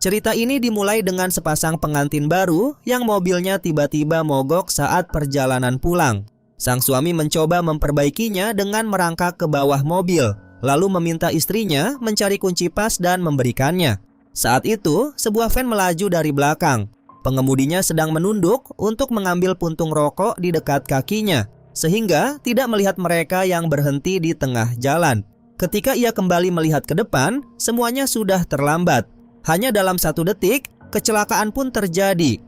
Cerita ini dimulai dengan sepasang pengantin baru yang mobilnya tiba-tiba mogok saat perjalanan pulang. Sang suami mencoba memperbaikinya dengan merangkak ke bawah mobil, lalu meminta istrinya mencari kunci pas dan memberikannya. Saat itu, sebuah van melaju dari belakang. Pengemudinya sedang menunduk untuk mengambil puntung rokok di dekat kakinya, sehingga tidak melihat mereka yang berhenti di tengah jalan. Ketika ia kembali melihat ke depan, semuanya sudah terlambat. Hanya dalam 1 detik, kecelakaan pun terjadi.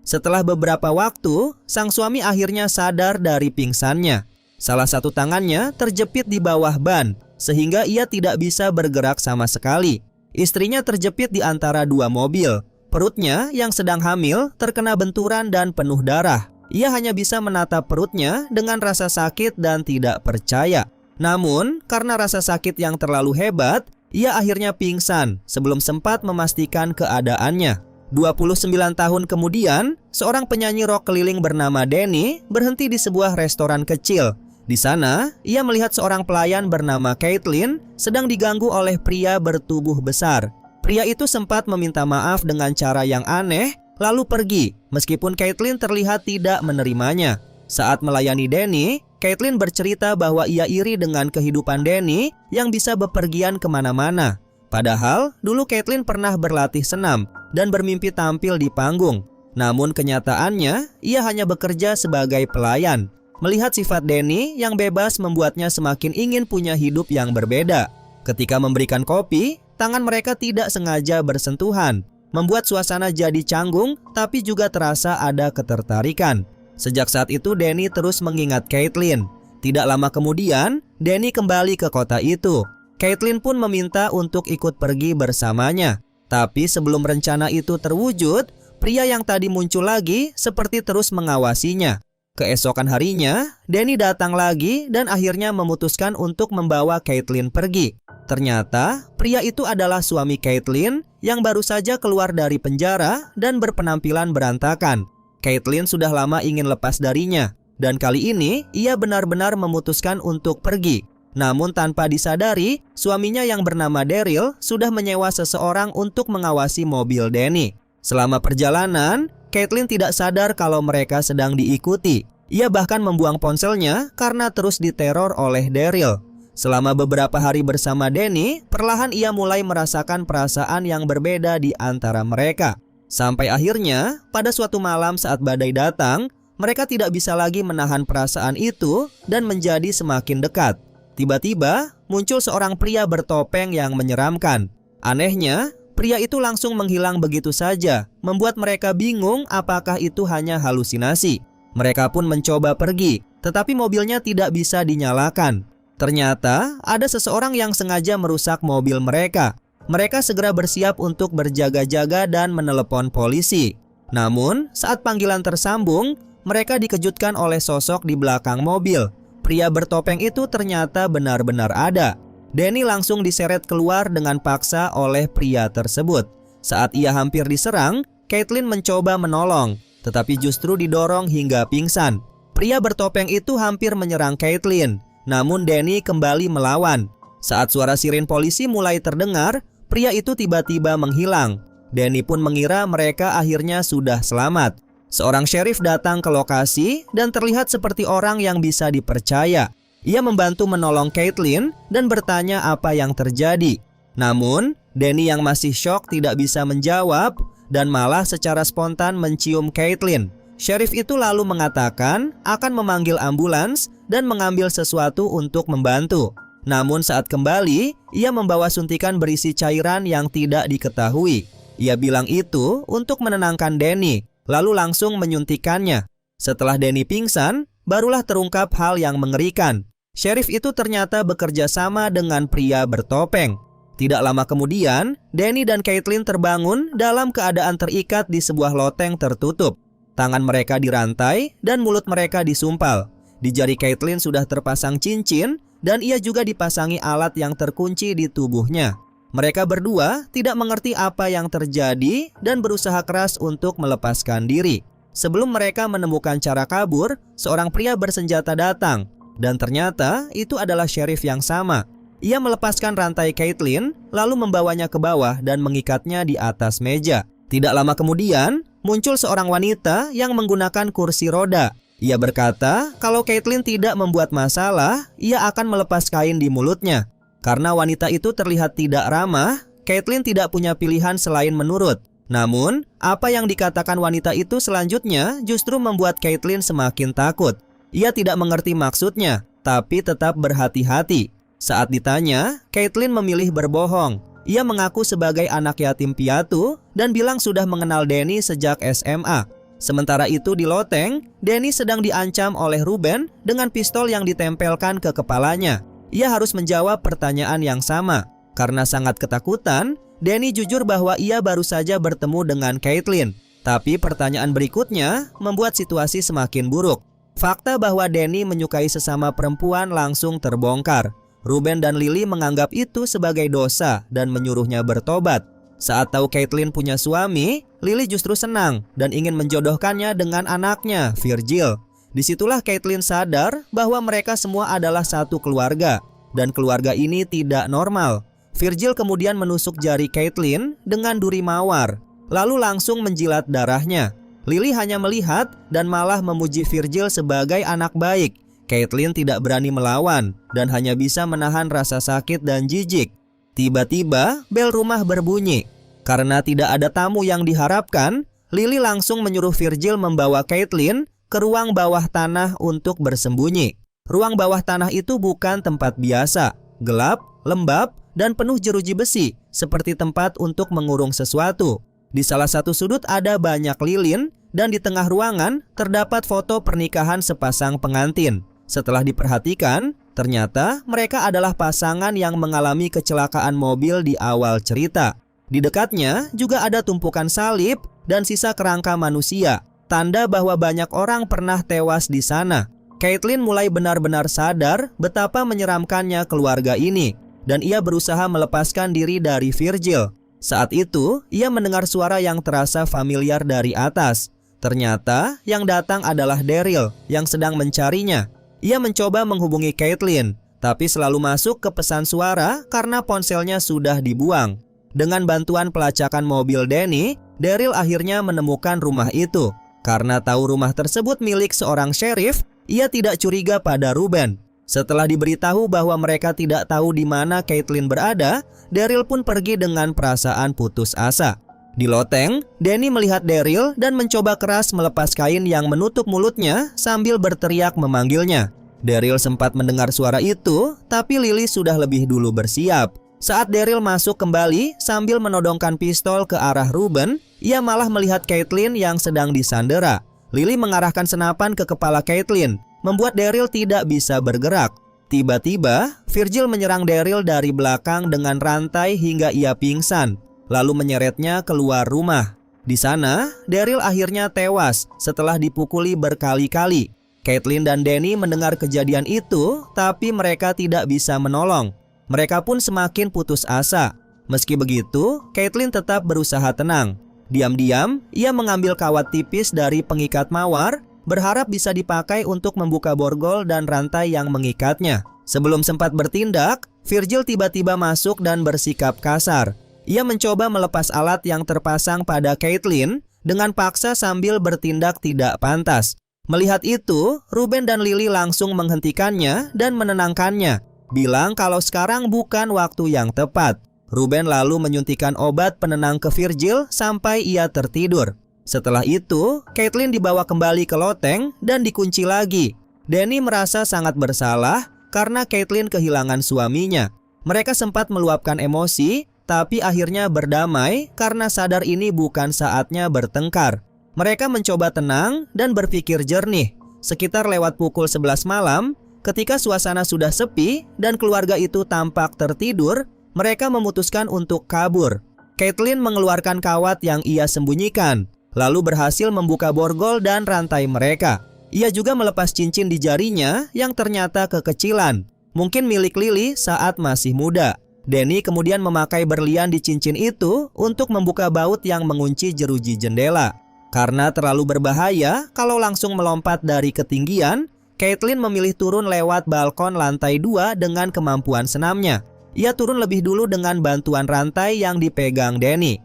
Setelah beberapa waktu, sang suami akhirnya sadar dari pingsannya. Salah satu tangannya terjepit di bawah ban, sehingga ia tidak bisa bergerak sama sekali. Istrinya terjepit di antara 2 mobil. Perutnya yang sedang hamil terkena benturan dan penuh darah. Ia hanya bisa menatap perutnya dengan rasa sakit dan tidak percaya. Namun, karena rasa sakit yang terlalu hebat, ia akhirnya pingsan sebelum sempat memastikan keadaannya. 29 tahun kemudian, seorang penyanyi rock keliling bernama Danny berhenti di sebuah restoran kecil. Di sana, ia melihat seorang pelayan bernama Caitlin sedang diganggu oleh pria bertubuh besar. Pria itu sempat meminta maaf dengan cara yang aneh, lalu pergi, meskipun Caitlin terlihat tidak menerimanya. Saat melayani Danny, Caitlin bercerita bahwa ia iri dengan kehidupan Danny yang bisa bepergian kemana-mana. Padahal, dulu Caitlin pernah berlatih senam dan bermimpi tampil di panggung. Namun kenyataannya, ia hanya bekerja sebagai pelayan. Melihat sifat Danny yang bebas membuatnya semakin ingin punya hidup yang berbeda. Ketika memberikan kopi, tangan mereka tidak sengaja bersentuhan, membuat suasana jadi canggung tapi juga terasa ada ketertarikan. Sejak saat itu Danny terus mengingat Caitlin. Tidak lama kemudian, Danny kembali ke kota itu. Caitlin pun meminta untuk ikut pergi bersamanya. Tapi sebelum rencana itu terwujud, pria yang tadi muncul lagi seperti terus mengawasinya. Keesokan harinya, Danny datang lagi dan akhirnya memutuskan untuk membawa Caitlin pergi. Ternyata, pria itu adalah suami Caitlin yang baru saja keluar dari penjara dan berpenampilan berantakan. Caitlin sudah lama ingin lepas darinya, dan kali ini ia benar-benar memutuskan untuk pergi. Namun tanpa disadari, suaminya yang bernama Daryl sudah menyewa seseorang untuk mengawasi mobil Danny. Selama perjalanan, Caitlin tidak sadar kalau mereka sedang diikuti. Ia bahkan membuang ponselnya karena terus diteror oleh Daryl. Selama beberapa hari bersama Danny, perlahan ia mulai merasakan perasaan yang berbeda di antara mereka. Sampai akhirnya, pada suatu malam saat badai datang, mereka tidak bisa lagi menahan perasaan itu dan menjadi semakin dekat. Tiba-tiba, muncul seorang pria bertopeng yang menyeramkan. Anehnya, pria itu langsung menghilang begitu saja, membuat mereka bingung apakah itu hanya halusinasi. Mereka pun mencoba pergi, tetapi mobilnya tidak bisa dinyalakan. Ternyata, ada seseorang yang sengaja merusak mobil mereka. Mereka segera bersiap untuk berjaga-jaga dan menelepon polisi. Namun, saat panggilan tersambung, mereka dikejutkan oleh sosok di belakang mobil. Pria bertopeng itu ternyata benar-benar ada. Danny langsung diseret keluar dengan paksa oleh pria tersebut. Saat ia hampir diserang, Caitlin mencoba menolong, tetapi justru didorong hingga pingsan. Pria bertopeng itu hampir menyerang Caitlin, namun Danny kembali melawan. Saat suara siren polisi mulai terdengar, pria itu tiba-tiba menghilang. Danny pun mengira mereka akhirnya sudah selamat. Seorang sheriff datang ke lokasi dan terlihat seperti orang yang bisa dipercaya. Ia membantu menolong Caitlin dan bertanya apa yang terjadi. Namun, Danny yang masih syok tidak bisa menjawab dan malah secara spontan mencium Caitlin. Sheriff itu lalu mengatakan akan memanggil ambulans dan mengambil sesuatu untuk membantu. Namun saat kembali, ia membawa suntikan berisi cairan yang tidak diketahui. Ia bilang itu untuk menenangkan Danny, lalu langsung menyuntikannya. Setelah Danny pingsan, barulah terungkap hal yang mengerikan. Sheriff itu ternyata bekerja sama dengan pria bertopeng. Tidak lama kemudian, Danny dan Caitlin terbangun dalam keadaan terikat di sebuah loteng tertutup. Tangan mereka dirantai dan mulut mereka disumpal. Di jari Caitlin sudah terpasang cincin dan ia juga dipasangi alat yang terkunci di tubuhnya. Mereka berdua tidak mengerti apa yang terjadi dan berusaha keras untuk melepaskan diri. Sebelum mereka menemukan cara kabur, seorang pria bersenjata datang. Dan ternyata itu adalah sheriff yang sama. Ia melepaskan rantai Caitlin, lalu membawanya ke bawah dan mengikatnya di atas meja. Tidak lama kemudian, muncul seorang wanita yang menggunakan kursi roda. Ia berkata kalau Caitlin tidak membuat masalah, ia akan melepas kain di mulutnya. Karena wanita itu terlihat tidak ramah, Caitlin tidak punya pilihan selain menurut. Namun, apa yang dikatakan wanita itu selanjutnya justru membuat Caitlin semakin takut. Ia tidak mengerti maksudnya, tapi tetap berhati-hati. Saat ditanya, Caitlin memilih berbohong. Ia mengaku sebagai anak yatim piatu dan bilang sudah mengenal Danny sejak SMA. Sementara itu di loteng, Danny sedang diancam oleh Ruben dengan pistol yang ditempelkan ke kepalanya. Ia harus menjawab pertanyaan yang sama. Karena sangat ketakutan, Danny jujur bahwa ia baru saja bertemu dengan Caitlin. Tapi pertanyaan berikutnya membuat situasi semakin buruk. Fakta bahwa Danny menyukai sesama perempuan langsung terbongkar. Ruben dan Lily menganggap itu sebagai dosa dan menyuruhnya bertobat. Saat tahu Caitlin punya suami, Lily justru senang dan ingin menjodohkannya dengan anaknya, Virgil. Disitulah Caitlin sadar bahwa mereka semua adalah satu keluarga, dan keluarga ini tidak normal. Virgil kemudian menusuk jari Caitlin dengan duri mawar, lalu langsung menjilat darahnya. Lily hanya melihat dan malah memuji Virgil sebagai anak baik. Caitlin tidak berani melawan dan hanya bisa menahan rasa sakit dan jijik. Tiba-tiba bel rumah berbunyi. Karena tidak ada tamu yang diharapkan, Lily langsung menyuruh Virgil membawa Caitlin ke ruang bawah tanah untuk bersembunyi. Ruang bawah tanah itu bukan tempat biasa, gelap, lembab, dan penuh jeruji besi, seperti tempat untuk mengurung sesuatu. Di salah satu sudut ada banyak lilin, dan di tengah ruangan terdapat foto pernikahan sepasang pengantin. Setelah diperhatikan, ternyata mereka adalah pasangan yang mengalami kecelakaan mobil di awal cerita. Di dekatnya juga ada tumpukan salib dan sisa kerangka manusia, tanda bahwa banyak orang pernah tewas di sana. Caitlin mulai benar-benar sadar betapa menyeramkannya keluarga ini, dan ia berusaha melepaskan diri dari Virgil. Saat itu, ia mendengar suara yang terasa familiar dari atas. Ternyata yang datang adalah Daryl yang sedang mencarinya. Ia mencoba menghubungi Caitlin, tapi selalu masuk ke pesan suara karena ponselnya sudah dibuang. Dengan bantuan pelacakan mobil Danny, Daryl akhirnya menemukan rumah itu. Karena tahu rumah tersebut milik seorang sheriff, ia tidak curiga pada Ruben. Setelah diberitahu bahwa mereka tidak tahu di mana Caitlin berada, Daryl pun pergi dengan perasaan putus asa. Di loteng, Danny melihat Daryl dan mencoba keras melepas kain yang menutup mulutnya sambil berteriak memanggilnya. Daryl sempat mendengar suara itu, tapi Lily sudah lebih dulu bersiap. Saat Daryl masuk kembali sambil menodongkan pistol ke arah Ruben, ia malah melihat Caitlin yang sedang disandera. Lily mengarahkan senapan ke kepala Caitlin, membuat Daryl tidak bisa bergerak. Tiba-tiba, Virgil menyerang Daryl dari belakang dengan rantai hingga ia pingsan, lalu menyeretnya keluar rumah. Di sana, Daryl akhirnya tewas setelah dipukuli berkali-kali. Caitlin dan Danny mendengar kejadian itu, tapi mereka tidak bisa menolong. Mereka pun semakin putus asa. Meski begitu, Caitlin tetap berusaha tenang. Diam-diam, ia mengambil kawat tipis dari pengikat mawar, berharap bisa dipakai untuk membuka borgol dan rantai yang mengikatnya. Sebelum sempat bertindak, Virgil tiba-tiba masuk dan bersikap kasar. Ia mencoba melepas alat yang terpasang pada Caitlin dengan paksa sambil bertindak tidak pantas. Melihat itu, Ruben dan Lily langsung menghentikannya dan menenangkannya, bilang kalau sekarang bukan waktu yang tepat. Ruben lalu menyuntikkan obat penenang ke Virgil sampai ia tertidur. Setelah itu, Caitlin dibawa kembali ke loteng dan dikunci lagi. Danny merasa sangat bersalah karena Caitlin kehilangan suaminya. Mereka sempat meluapkan emosi, tapi akhirnya berdamai karena sadar ini bukan saatnya bertengkar. Mereka mencoba tenang dan berpikir jernih. Sekitar lewat pukul 11 malam, ketika suasana sudah sepi dan keluarga itu tampak tertidur, mereka memutuskan untuk kabur. Caitlin mengeluarkan kawat yang ia sembunyikan, lalu berhasil membuka borgol dan rantai mereka. Ia juga melepas cincin di jarinya yang ternyata kekecilan, mungkin milik Lily saat masih muda. Danny kemudian memakai berlian di cincin itu untuk membuka baut yang mengunci jeruji jendela. Karena terlalu berbahaya kalau langsung melompat dari ketinggian, Caitlin memilih turun lewat balkon lantai 2 dengan kemampuan senamnya. Ia turun lebih dulu dengan bantuan rantai yang dipegang Danny.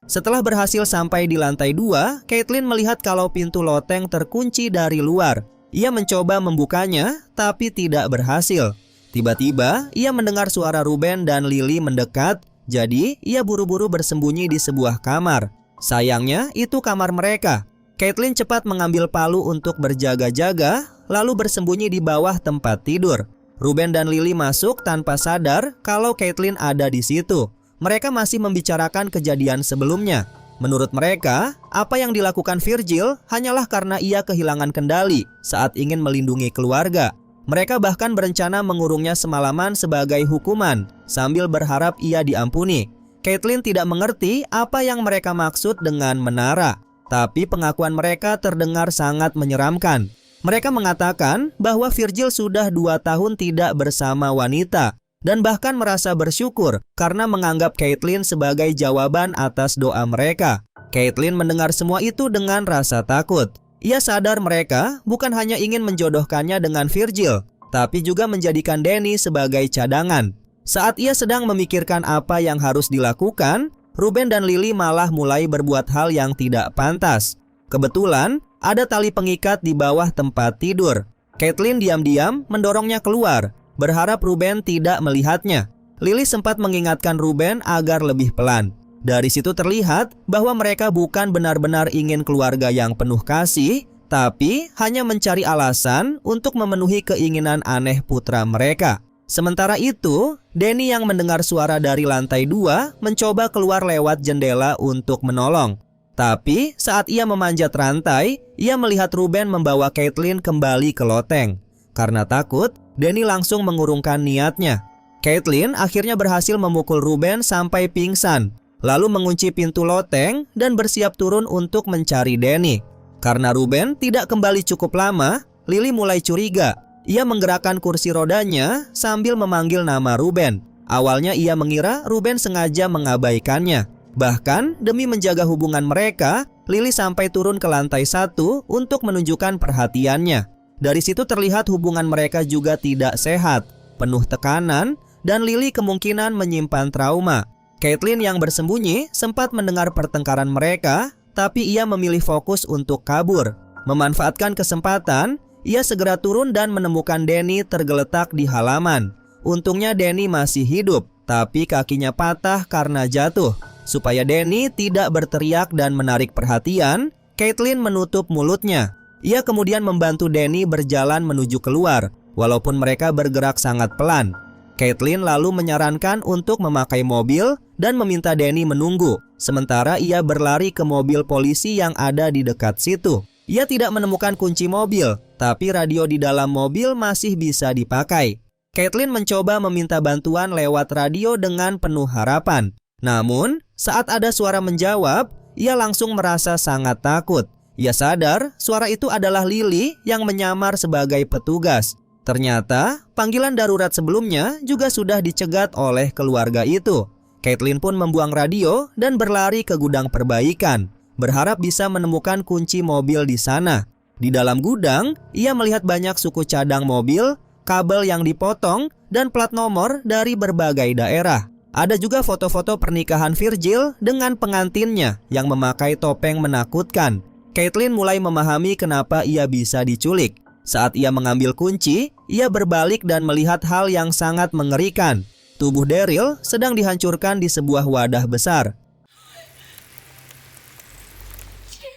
Setelah berhasil sampai di lantai 2, Caitlin melihat kalau pintu loteng terkunci dari luar. Ia mencoba membukanya, tapi tidak berhasil. Tiba-tiba, ia mendengar suara Ruben dan Lily mendekat, jadi ia buru-buru bersembunyi di sebuah kamar. Sayangnya, itu kamar mereka. Caitlin cepat mengambil palu untuk berjaga-jaga, lalu bersembunyi di bawah tempat tidur. Ruben dan Lily masuk tanpa sadar kalau Caitlin ada di situ. Mereka masih membicarakan kejadian sebelumnya. Menurut mereka, apa yang dilakukan Virgil hanyalah karena ia kehilangan kendali saat ingin melindungi keluarga. Mereka bahkan berencana mengurungnya semalaman sebagai hukuman, sambil berharap ia diampuni. Caitlin tidak mengerti apa yang mereka maksud dengan menara, tapi pengakuan mereka terdengar sangat menyeramkan. Mereka mengatakan bahwa Virgil sudah 2 tahun tidak bersama wanita, dan bahkan merasa bersyukur karena menganggap Caitlin sebagai jawaban atas doa mereka. Caitlin mendengar semua itu dengan rasa takut. Ia sadar mereka bukan hanya ingin menjodohkannya dengan Virgil, tapi juga menjadikan Danny sebagai cadangan. Saat ia sedang memikirkan apa yang harus dilakukan, Ruben dan Lily malah mulai berbuat hal yang tidak pantas. Kebetulan, ada tali pengikat di bawah tempat tidur. Caitlin diam-diam mendorongnya keluar, berharap Ruben tidak melihatnya. Lily sempat mengingatkan Ruben agar lebih pelan. Dari situ terlihat bahwa mereka bukan benar-benar ingin keluarga yang penuh kasih, tapi hanya mencari alasan untuk memenuhi keinginan aneh putra mereka. Sementara itu, Danny yang mendengar suara dari lantai 2 mencoba keluar lewat jendela untuk menolong. Tapi saat ia memanjat rantai, ia melihat Ruben membawa Caitlin kembali ke loteng. Karena takut, Danny langsung mengurungkan niatnya. Caitlin akhirnya berhasil memukul Ruben sampai pingsan, lalu mengunci pintu loteng dan bersiap turun untuk mencari Danny. Karena Ruben tidak kembali cukup lama, Lily mulai curiga. Ia menggerakkan kursi rodanya sambil memanggil nama Ruben. Awalnya ia mengira Ruben sengaja mengabaikannya. Bahkan demi menjaga hubungan mereka, Lily sampai turun ke lantai 1 untuk menunjukkan perhatiannya. Dari situ terlihat hubungan mereka juga tidak sehat, penuh tekanan, dan Lily kemungkinan menyimpan trauma. Caitlin yang bersembunyi sempat mendengar pertengkaran mereka, tapi ia memilih fokus untuk kabur. Memanfaatkan kesempatan, ia segera turun dan menemukan Danny tergeletak di halaman. Untungnya Danny masih hidup, tapi kakinya patah karena jatuh. Supaya Danny tidak berteriak dan menarik perhatian, Caitlin menutup mulutnya. Ia kemudian membantu Danny berjalan menuju keluar, walaupun mereka bergerak sangat pelan. Caitlin lalu menyarankan untuk memakai mobil dan meminta Danny menunggu, sementara ia berlari ke mobil polisi yang ada di dekat situ. Ia tidak menemukan kunci mobil, tapi radio di dalam mobil masih bisa dipakai. Caitlin mencoba meminta bantuan lewat radio dengan penuh harapan. Namun, saat ada suara menjawab, ia langsung merasa sangat takut. Ia sadar suara itu adalah Lily yang menyamar sebagai petugas. Ternyata panggilan darurat sebelumnya juga sudah dicegat oleh keluarga itu. Caitlin pun membuang radio dan berlari ke gudang perbaikan, berharap bisa menemukan kunci mobil di sana. Di dalam gudang, ia melihat banyak suku cadang mobil, kabel yang dipotong, dan plat nomor dari berbagai daerah. Ada juga foto-foto pernikahan Virgil dengan pengantinnya yang memakai topeng menakutkan. Caitlin mulai memahami kenapa ia bisa diculik. Saat ia mengambil kunci, ia berbalik dan melihat hal yang sangat mengerikan. Tubuh Daryl sedang dihancurkan di sebuah wadah besar.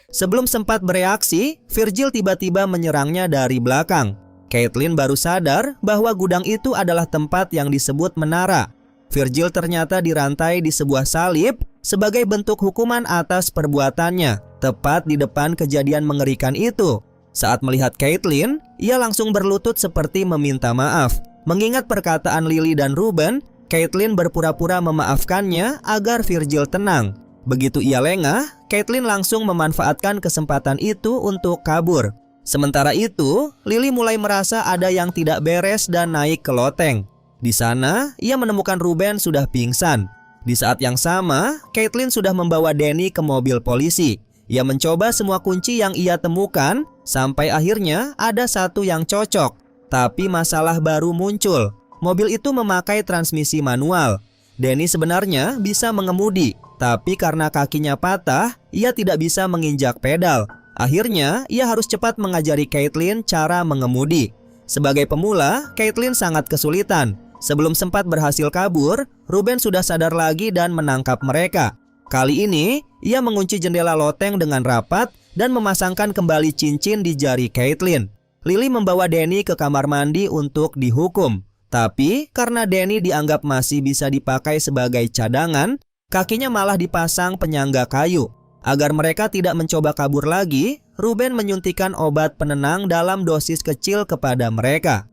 Sebelum sempat bereaksi, Virgil tiba-tiba menyerangnya dari belakang. Caitlin baru sadar bahwa gudang itu adalah tempat yang disebut menara. Virgil ternyata dirantai di sebuah salib sebagai bentuk hukuman atas perbuatannya, tepat di depan kejadian mengerikan itu. Saat melihat Caitlin, ia langsung berlutut seperti meminta maaf. Mengingat perkataan Lily dan Ruben, Caitlin berpura-pura memaafkannya agar Virgil tenang. Begitu ia lengah, Caitlin langsung memanfaatkan kesempatan itu untuk kabur. Sementara itu, Lily mulai merasa ada yang tidak beres dan naik ke loteng. Di sana, ia menemukan Ruben sudah pingsan. Di saat yang sama, Caitlin sudah membawa Danny ke mobil polisi. Ia mencoba semua kunci yang ia temukan, sampai akhirnya ada satu yang cocok. Tapi masalah baru muncul. Mobil itu memakai transmisi manual. Danny sebenarnya bisa mengemudi, tapi karena kakinya patah, ia tidak bisa menginjak pedal. Akhirnya, ia harus cepat mengajari Caitlin cara mengemudi. Sebagai pemula, Caitlin sangat kesulitan. Sebelum sempat berhasil kabur, Ruben sudah sadar lagi dan menangkap mereka. Kali ini, ia mengunci jendela loteng dengan rapat dan memasangkan kembali cincin di jari Caitlin. Lily membawa Danny ke kamar mandi untuk dihukum. Tapi karena Danny dianggap masih bisa dipakai sebagai cadangan, kakinya malah dipasang penyangga kayu. Agar mereka tidak mencoba kabur lagi, Ruben menyuntikkan obat penenang dalam dosis kecil kepada mereka.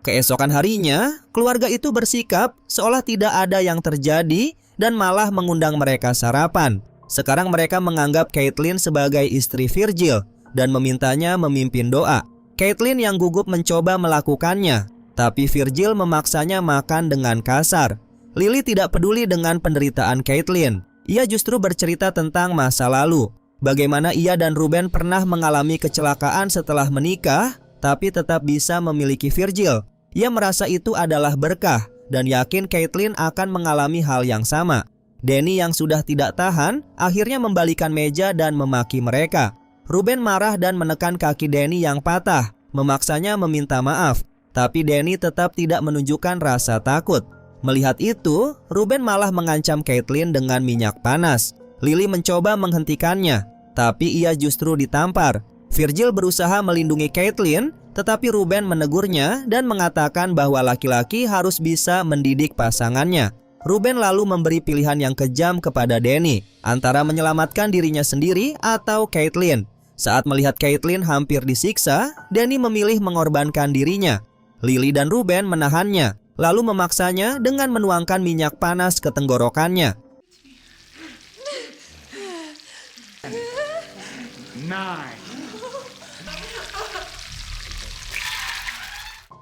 Keesokan harinya, keluarga itu bersikap seolah tidak ada yang terjadi dan malah mengundang mereka sarapan. Sekarang mereka menganggap Caitlin sebagai istri Virgil dan memintanya memimpin doa. Caitlin yang gugup mencoba melakukannya, tapi Virgil memaksanya makan dengan kasar. Lily tidak peduli dengan penderitaan Caitlin. Ia justru bercerita tentang masa lalu. Bagaimana ia dan Ruben pernah mengalami kecelakaan setelah menikah, tapi tetap bisa memiliki Virgil. Ia merasa itu adalah berkah dan yakin Caitlin akan mengalami hal yang sama. Danny yang sudah tidak tahan akhirnya membalikan meja dan memaki mereka. Ruben marah dan menekan kaki Danny yang patah, memaksanya meminta maaf. Tapi Danny tetap tidak menunjukkan rasa takut. Melihat itu, Ruben malah mengancam Caitlin dengan minyak panas. Lily mencoba menghentikannya, tapi ia justru ditampar. Virgil berusaha melindungi Caitlin, tetapi Ruben menegurnya dan mengatakan bahwa laki-laki harus bisa mendidik pasangannya. Ruben lalu memberi pilihan yang kejam kepada Danny, antara menyelamatkan dirinya sendiri atau Caitlin. Saat melihat Caitlin hampir disiksa, Danny memilih mengorbankan dirinya. Lily dan Ruben menahannya, lalu memaksanya dengan menuangkan minyak panas ke tenggorokannya.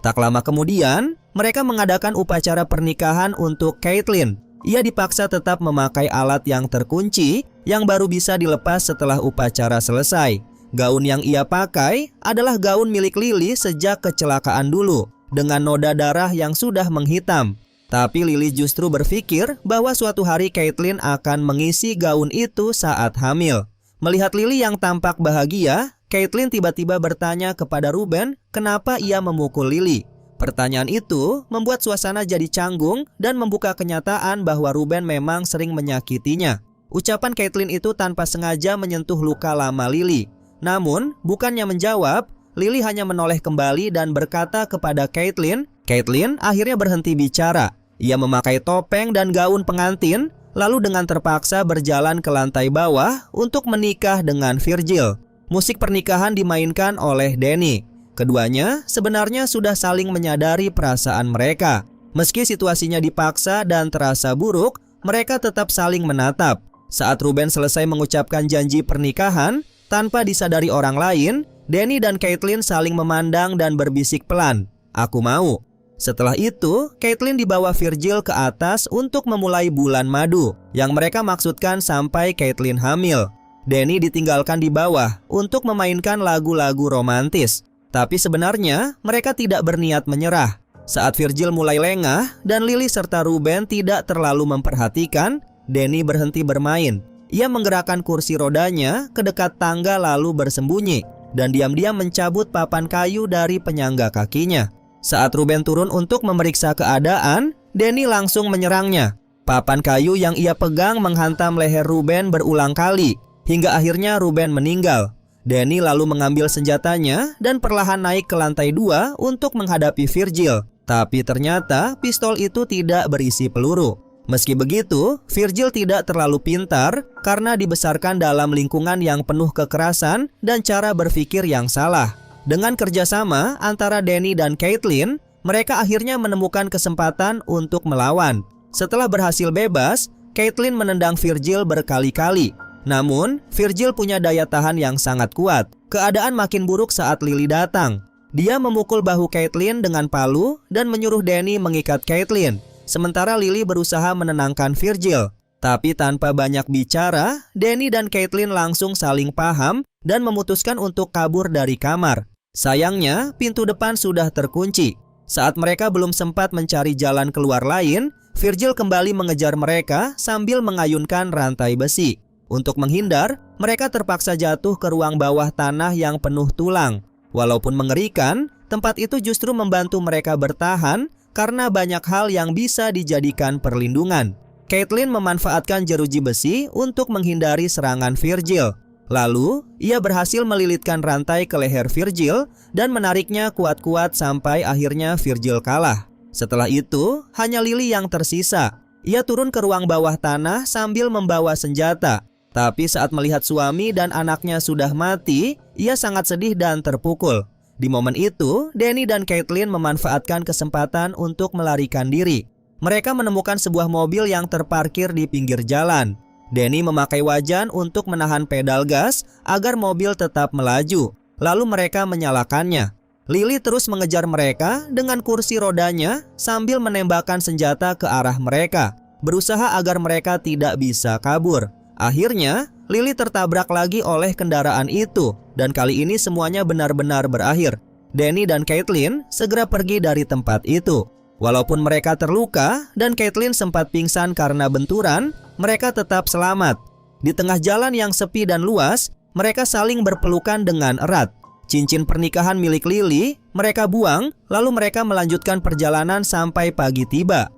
Tak lama kemudian, mereka mengadakan upacara pernikahan untuk Caitlin. Ia dipaksa tetap memakai alat yang terkunci yang baru bisa dilepas setelah upacara selesai. Gaun yang ia pakai adalah gaun milik Lily sejak kecelakaan dulu, dengan noda darah yang sudah menghitam. Tapi Lily justru berpikir bahwa suatu hari Caitlin akan mengisi gaun itu saat hamil. Melihat Lily yang tampak bahagia, Caitlin tiba-tiba bertanya kepada Ruben kenapa ia memukul Lily. Pertanyaan itu membuat suasana jadi canggung dan membuka kenyataan bahwa Ruben memang sering menyakitinya. Ucapan Caitlin itu tanpa sengaja menyentuh luka lama Lily. Namun, bukannya menjawab, Lily hanya menoleh kembali dan berkata kepada Caitlin. Caitlin akhirnya berhenti bicara. Ia memakai topeng dan gaun pengantin, lalu dengan terpaksa berjalan ke lantai bawah untuk menikah dengan Virgil. Musik pernikahan dimainkan oleh Danny. Keduanya sebenarnya sudah saling menyadari perasaan mereka. Meski situasinya dipaksa dan terasa buruk, mereka tetap saling menatap. Saat Ruben selesai mengucapkan janji pernikahan, tanpa disadari orang lain, Danny dan Caitlin saling memandang dan berbisik pelan, "Aku mau." Setelah itu, Caitlin dibawa Virgil ke atas untuk memulai bulan madu, yang mereka maksudkan sampai Caitlin hamil. Danny ditinggalkan di bawah untuk memainkan lagu-lagu romantis. Tapi sebenarnya mereka tidak berniat menyerah. Saat Virgil mulai lengah dan Lily serta Ruben tidak terlalu memperhatikan, Danny berhenti bermain. Ia menggerakkan kursi rodanya ke dekat tangga lalu bersembunyi dan diam-diam mencabut papan kayu dari penyangga kakinya. Saat Ruben turun untuk memeriksa keadaan, Danny langsung menyerangnya. Papan kayu yang ia pegang menghantam leher Ruben berulang kali, hingga akhirnya Ruben meninggal. Danny lalu mengambil senjatanya dan perlahan naik ke lantai 2 untuk menghadapi Virgil. Tapi ternyata pistol itu tidak berisi peluru. Meski begitu, Virgil tidak terlalu pintar karena dibesarkan dalam lingkungan yang penuh kekerasan dan cara berpikir yang salah. Dengan kerjasama antara Danny dan Caitlin, mereka akhirnya menemukan kesempatan untuk melawan. Setelah berhasil bebas, Caitlin menendang Virgil berkali-kali. Namun, Virgil punya daya tahan yang sangat kuat. Keadaan makin buruk saat Lily datang. Dia memukul bahu Caitlin dengan palu dan menyuruh Danny mengikat Caitlin. Sementara Lily berusaha menenangkan Virgil. Tapi tanpa banyak bicara, Danny dan Caitlin langsung saling paham dan memutuskan untuk kabur dari kamar. Sayangnya, pintu depan sudah terkunci. Saat mereka belum sempat mencari jalan keluar lain, Virgil kembali mengejar mereka sambil mengayunkan rantai besi. Untuk menghindar, mereka terpaksa jatuh ke ruang bawah tanah yang penuh tulang. Walaupun mengerikan, tempat itu justru membantu mereka bertahan karena banyak hal yang bisa dijadikan perlindungan. Caitlin memanfaatkan jeruji besi untuk menghindari serangan Virgil. Lalu, ia berhasil melilitkan rantai ke leher Virgil dan menariknya kuat-kuat sampai akhirnya Virgil kalah. Setelah itu, hanya Lily yang tersisa. Ia turun ke ruang bawah tanah sambil membawa senjata. Tapi saat melihat suami dan anaknya sudah mati, ia sangat sedih dan terpukul. Di momen itu, Danny dan Caitlin memanfaatkan kesempatan untuk melarikan diri. Mereka menemukan sebuah mobil yang terparkir di pinggir jalan. Danny memakai wajan untuk menahan pedal gas agar mobil tetap melaju. Lalu mereka menyalakannya. Lily terus mengejar mereka dengan kursi rodanya sambil menembakkan senjata ke arah mereka, berusaha agar mereka tidak bisa kabur. Akhirnya, Lily tertabrak lagi oleh kendaraan itu, dan kali ini semuanya benar-benar berakhir. Danny dan Caitlin segera pergi dari tempat itu. Walaupun mereka terluka dan Caitlin sempat pingsan karena benturan, mereka tetap selamat. Di tengah jalan yang sepi dan luas, mereka saling berpelukan dengan erat. Cincin pernikahan milik Lily mereka buang, lalu mereka melanjutkan perjalanan sampai pagi tiba.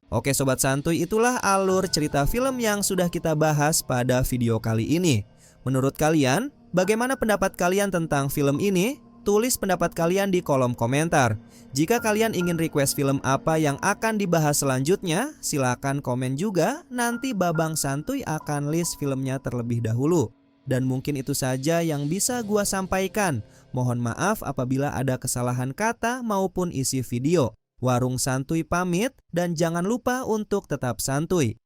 Oke Sobat Santuy, itulah alur cerita film yang sudah kita bahas pada video kali ini. Menurut kalian, bagaimana pendapat kalian tentang film ini? Tulis pendapat kalian di kolom komentar. Jika kalian ingin request film apa yang akan dibahas selanjutnya, silakan komen juga. Nanti Babang Santuy akan list filmnya terlebih dahulu. Dan mungkin itu saja yang bisa gua sampaikan. Mohon maaf apabila ada kesalahan kata maupun isi video. Warung Santuy pamit dan jangan lupa untuk tetap santuy.